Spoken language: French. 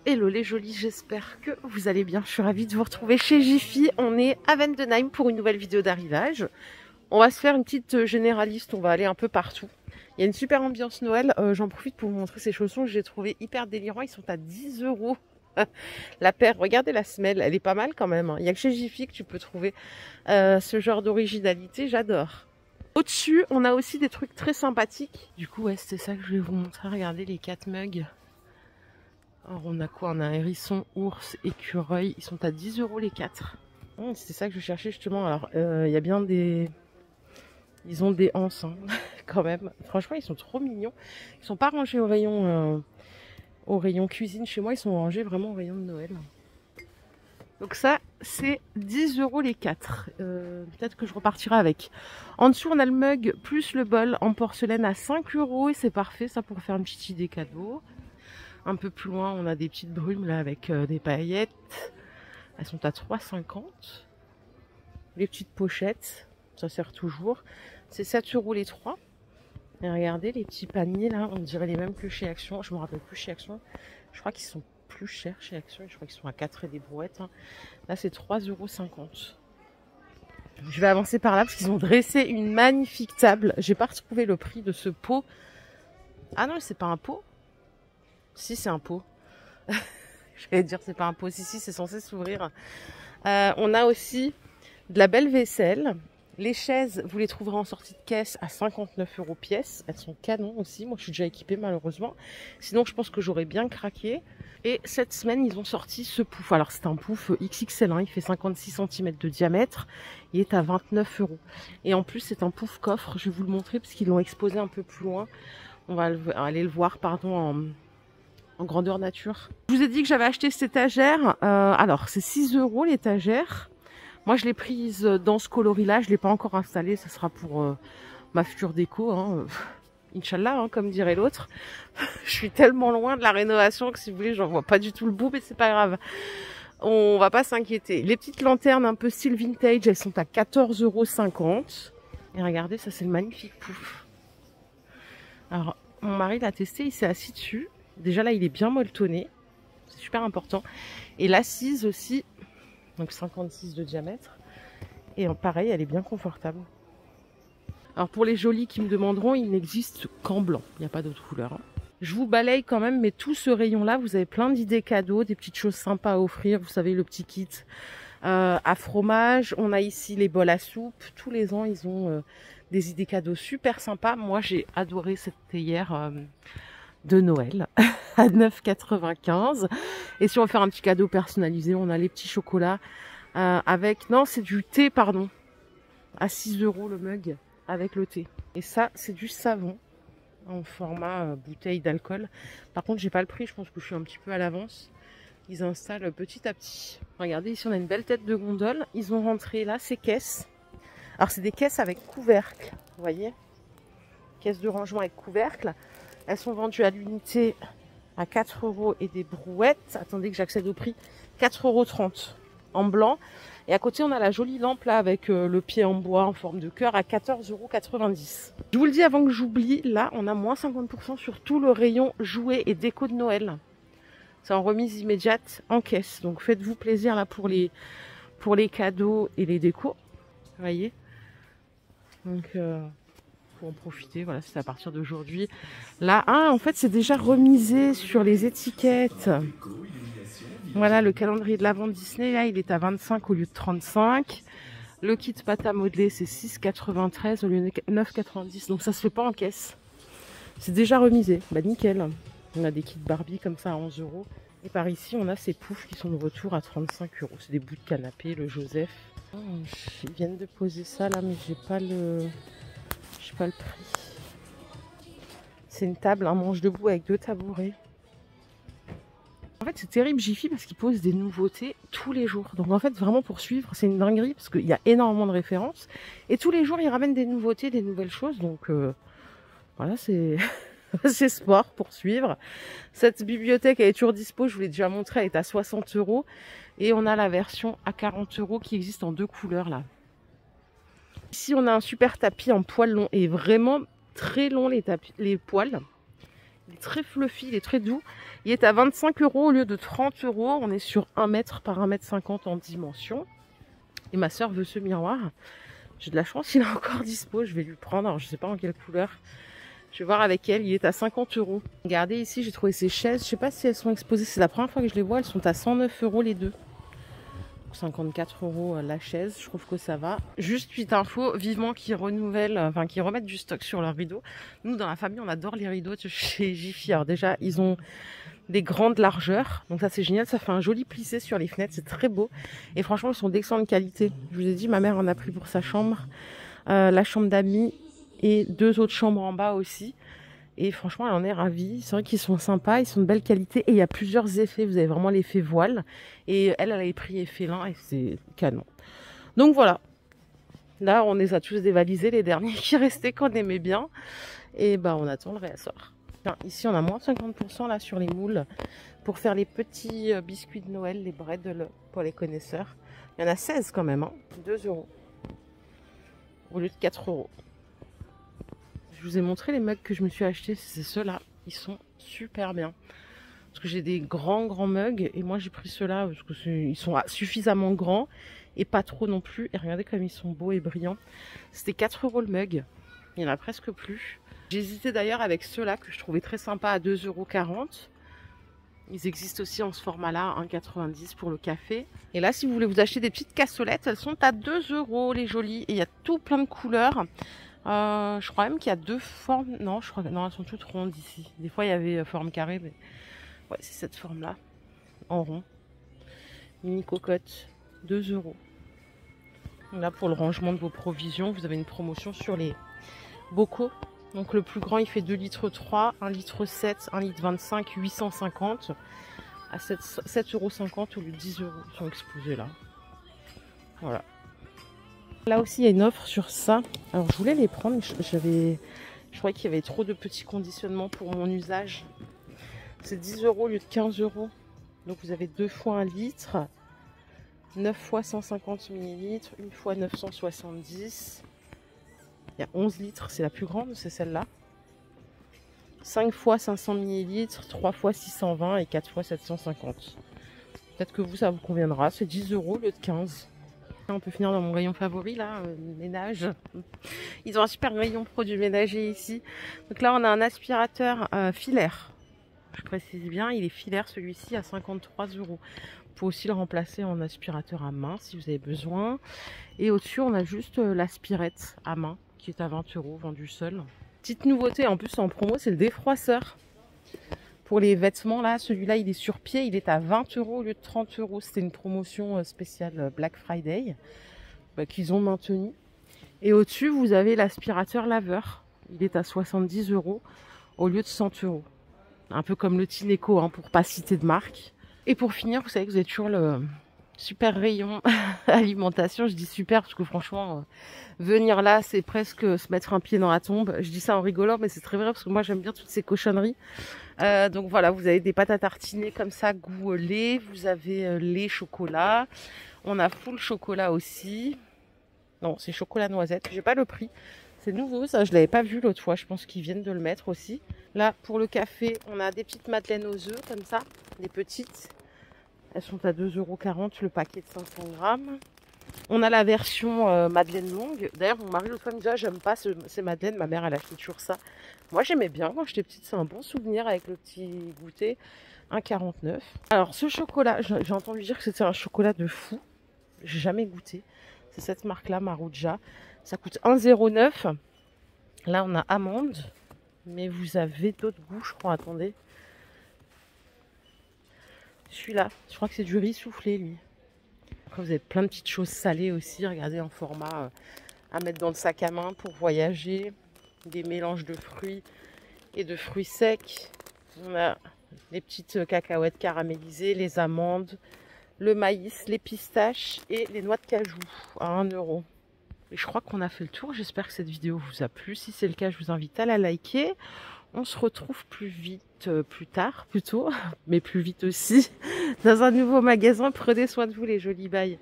Hello les jolis, j'espère que vous allez bien. Je suis ravie de vous retrouver chez Jiffy. On est à Vendenheim pour une nouvelle vidéo d'arrivage. On va se faire une petite généraliste, on va aller un peu partout. Il y a une super ambiance Noël. J'en profite pour vous montrer ces chaussons que j'ai trouvé hyper délirants. Ils sont à 10 € la paire. Regardez la semelle, elle est pas mal quand même. Il n'y a que chez Jiffy que tu peux trouver ce genre d'originalité, j'adore. Au-dessus, on a aussi des trucs très sympathiques. Du coup, ouais, c'était ça que je vais vous montrer. Regardez les 4 mugs. Alors on a quoi? On a un hérisson, ours, écureuil. Ils sont à 10 € les 4. C'était ça que je cherchais justement. Alors il y a bien des... Ils ont des anses hein, quand même. Franchement ils sont trop mignons. Ils sont pas rangés au rayon cuisine chez moi. Ils sont rangés vraiment au rayon de Noël. Donc ça c'est 10 € les 4. Peut-être que je repartirai avec. En dessous on a le mug plus le bol en porcelaine à 5 €. Et c'est parfait ça pour faire une petite idée cadeau. Un peu plus loin, on a des petites brumes là avec des paillettes. Elles sont à 3,50 €. Les petites pochettes, ça sert toujours. C'est 7 € les 3. Et regardez les petits paniers là, on dirait les mêmes que chez Action. Je me rappelle plus chez Action. Je crois qu'ils sont plus chers chez Action. Je crois qu'ils sont à 4 et des brouettes. Hein. Là, c'est 3,50 €. Je vais avancer par là parce qu'ils ont dressé une magnifique table. J'ai pas retrouvé le prix de ce pot. Ah non, c'est pas un pot. Si, c'est un pot. J'allais dire c'est pas un pot. Si, c'est censé s'ouvrir. On a aussi de la belle vaisselle. Les chaises, vous les trouverez en sortie de caisse à 59 € pièce. Elles sont canons aussi. Moi, je suis déjà équipée malheureusement. Sinon, je pense que j'aurais bien craqué. Et cette semaine, ils ont sorti ce pouf. Alors, c'est un pouf XXL. Hein. Il fait 56 cm de diamètre. Il est à 29 €. Et en plus, c'est un pouf coffre. Je vais vous le montrer parce qu'ils l'ont exposé un peu plus loin. On va aller le voir, pardon, en grandeur nature. Je vous ai dit que j'avais acheté cette étagère. Alors, c'est 6 € l'étagère. Moi, je l'ai prise dans ce coloris-là. Je ne l'ai pas encore installée. Ça sera pour ma future déco. Hein. Inch'Allah, hein, comme dirait l'autre. Je suis tellement loin de la rénovation que si vous voulez, j'en vois pas du tout le bout, mais c'est pas grave. On va pas s'inquiéter. Les petites lanternes un peu style vintage, elles sont à 14,50 €. Et regardez, ça c'est le magnifique pouf. Alors, mon mari l'a testé, il s'est assis dessus. Déjà là, il est bien molletonné. C'est super important. Et l'assise aussi, donc 56 de diamètre. Et pareil, elle est bien confortable. Alors pour les jolis qui me demanderont, il n'existe qu'en blanc. Il n'y a pas d'autre couleur. Hein. Je vous balaye quand même, mais tout ce rayon-là, vous avez plein d'idées cadeaux, des petites choses sympas à offrir. Vous savez, le petit kit à fromage. On a ici les bols à soupe. Tous les ans, ils ont des idées cadeaux super sympas. Moi, j'ai adoré cette théière de Noël à 9,95 €. Et si on veut faire un petit cadeau personnalisé, on a les petits chocolats avec... Non, c'est du thé, pardon. À 6 € le mug avec le thé. Et ça, c'est du savon en format bouteille d'alcool. Par contre, j'ai pas le prix. Je pense que je suis un petit peu à l'avance. Ils installent petit à petit. Regardez, ici, on a une belle tête de gondole. Ils ont rentré là ces caisses. Alors, c'est des caisses avec couvercle. Vous voyez? Caisses de rangement avec couvercle. Elles sont vendues à l'unité à 4 € et des brouettes. Attendez que j'accède au prix. 4,30 € en blanc. Et à côté, on a la jolie lampe là avec le pied en bois en forme de cœur à 14,90 €. Je vous le dis avant que j'oublie, là, on a moins 50% sur tout le rayon jouets et déco de Noël. C'est en remise immédiate en caisse. Donc faites-vous plaisir là pour les cadeaux et les décos. Vous voyez? Donc... en profiter, voilà, c'est à partir d'aujourd'hui. Là, en fait, c'est déjà remisé sur les étiquettes. Voilà, le calendrier de l'Avent Disney, là, il est à 25 au lieu de 35. Le kit pâte à modeler, c'est 6,93 au lieu de 9,90. Donc, ça se fait pas en caisse. C'est déjà remisé. Bah, nickel. On a des kits Barbie comme ça à 11 €. Et par ici, on a ces poufs qui sont de retour à 35 €. C'est des bouts de canapé, le Joseph. Ils viennent de poser ça, là, mais j'ai pas le prix. C'est une table, un manche debout avec 2 tabourets. En fait, c'est terrible Jiffy parce qu'ils posent des nouveautés tous les jours. Donc en fait, vraiment pour suivre, c'est une dinguerie parce qu'il y a énormément de références. Et tous les jours, ils ramènent des nouveautés, des nouvelles choses. Donc voilà, c'est c'est sport pour suivre. Cette bibliothèque, elle est toujours dispo. Je vous l'ai déjà montré, elle est à 60 €. Et on a la version à 40 € qui existe en 2 couleurs là. Ici, on a un super tapis en poils longs et vraiment très long les poils. Il est très fluffy, il est très doux. Il est à 25 € au lieu de 30 €. On est sur 1 mètre par 1,50 m en dimension. Et ma soeur veut ce miroir. J'ai de la chance, il est encore dispo. Je vais lui prendre. Alors, je sais pas en quelle couleur. Je vais voir avec elle. Il est à 50 €. Regardez ici, j'ai trouvé ces chaises. Je sais pas si elles sont exposées. C'est la première fois que je les vois. Elles sont à 109 € les deux. 54 € la chaise, je trouve que ça va. Juste petite info, vivement qu'ils renouvellent, enfin qu'ils remettent du stock sur leurs rideaux. Nous dans la famille on adore les rideaux de chez Jiffy. Alors déjà ils ont des grandes largeurs, donc ça c'est génial, ça fait un joli plissé sur les fenêtres, c'est très beau. Et franchement ils sont d'excellente qualité. Je vous ai dit, ma mère en a pris pour sa chambre, la chambre d'amis et 2 autres chambres en bas aussi. Et franchement, elle en est ravie. C'est vrai qu'ils sont sympas, ils sont de belle qualité. Et il y a plusieurs effets. Vous avez vraiment l'effet voile. Et elle avait pris effet lin et c'est canon. Donc voilà. Là, on les a tous dévalisés, les derniers qui restaient qu'on aimait bien. Et bah, on attend le réassort. Ici, on a moins de 50% là sur les moules pour faire les petits biscuits de Noël, les bread pour les connaisseurs. Il y en a 16 quand même, hein. 2 € au lieu de 4 €. Je vous ai montré les mugs que je me suis achetés, c'est ceux-là. Ils sont super bien. Parce que j'ai des grands mugs et moi j'ai pris ceux-là parce que ils sont suffisamment grands et pas trop non plus. Et regardez comme ils sont beaux et brillants. C'était 4 € le mug. Il n'y en a presque plus. J'hésitais d'ailleurs avec ceux-là que je trouvais très sympa à 2,40 €. Ils existent aussi en ce format-là, 1,90 € pour le café. Et là, si vous voulez vous acheter des petites cassolettes, elles sont à 2 € les jolies. Et il y a tout plein de couleurs. Je crois même qu'il y a 2 formes. Non, je crois que non, elles sont toutes rondes ici. Des fois, il y avait forme carrée, mais ouais, c'est cette forme-là, en rond. Mini cocotte, 2 €. Là, pour le rangement de vos provisions, vous avez une promotion sur les bocaux. Donc, le plus grand, il fait 2,3 litres, 1,7 litre, 1,25 litre, 850 à 7,50 € au lieu de 10 €. Ils sont exposés là. Voilà. Là aussi, il y a une offre sur ça. Alors, je voulais les prendre, mais je croyais qu'il y avait trop de petits conditionnements pour mon usage. C'est 10 € au lieu de 15 €. Donc, vous avez 2 fois 1 litre, 9 fois 150 ml, 1 fois 970. Il y a 11 litres, c'est la plus grande, c'est celle-là. 5 fois 500 ml, 3 fois 620 et 4 fois 750. Peut-être que vous, ça vous conviendra. C'est 10 € au lieu de 15 €. On peut finir dans mon rayon favori là, ménage. Ils ont un super rayon produits ménagers ici. Donc là on a un aspirateur filaire. Je précise bien, il est filaire celui-ci à 53 €. Vous pouvez aussi le remplacer en aspirateur à main si vous avez besoin. Et au-dessus on a juste l'aspirette à main qui est à 20 € vendu seul. Petite nouveauté en plus en promo, c'est le défroisseur. Pour les vêtements, là, celui-là, il est sur pied, il est à 20 € au lieu de 30 €. C'était une promotion spéciale Black Friday qu'ils ont maintenue. Et au-dessus, vous avez l'aspirateur laveur. Il est à 70 € au lieu de 100 €. Un peu comme le Tineco, hein, pour pas citer de marque. Et pour finir, vous savez que vous avez toujours le super rayon alimentation. Je dis super parce que franchement, venir là, c'est presque se mettre un pied dans la tombe. Je dis ça en rigolant, mais c'est très vrai parce que moi, j'aime bien toutes ces cochonneries. Donc voilà, vous avez des pâtes à tartiner comme ça, goût lait. Vous avez lait chocolat. On a full chocolat aussi. Non, c'est chocolat noisette. J'ai pas le prix. C'est nouveau, ça. Je l'avais pas vu l'autre fois. Je pense qu'ils viennent de le mettre aussi. Là, pour le café, on a des petites madeleines aux œufs comme ça. Des petites. Elles sont à 2,40 € le paquet de 500 grammes. On a la version madeleine longue. D'ailleurs, mon mari, l'autre fois, me disait, j'aime pas ces madeleines. Ma mère, elle achetait toujours ça. Moi, j'aimais bien quand j'étais petite. C'est un bon souvenir avec le petit goûter. 1,49 €. Alors, ce chocolat, j'ai entendu dire que c'était un chocolat de fou. J'ai jamais goûté. C'est cette marque-là, Maruja. Ça coûte 1,09 €. Là, on a amande. Mais vous avez d'autres goûts, je crois. Attendez. Celui-là, je crois que c'est du riz soufflé, lui. Après, vous avez plein de petites choses salées aussi. Regardez, en format à mettre dans le sac à main pour voyager. Des mélanges de fruits et de fruits secs. On a les petites cacahuètes caramélisées, les amandes, le maïs, les pistaches et les noix de cajou à 1 €. Et je crois qu'on a fait le tour. J'espère que cette vidéo vous a plu. Si c'est le cas, je vous invite à la liker. On se retrouve plus tard plutôt, mais plus vite aussi, dans un nouveau magasin. Prenez soin de vous les jolis bails.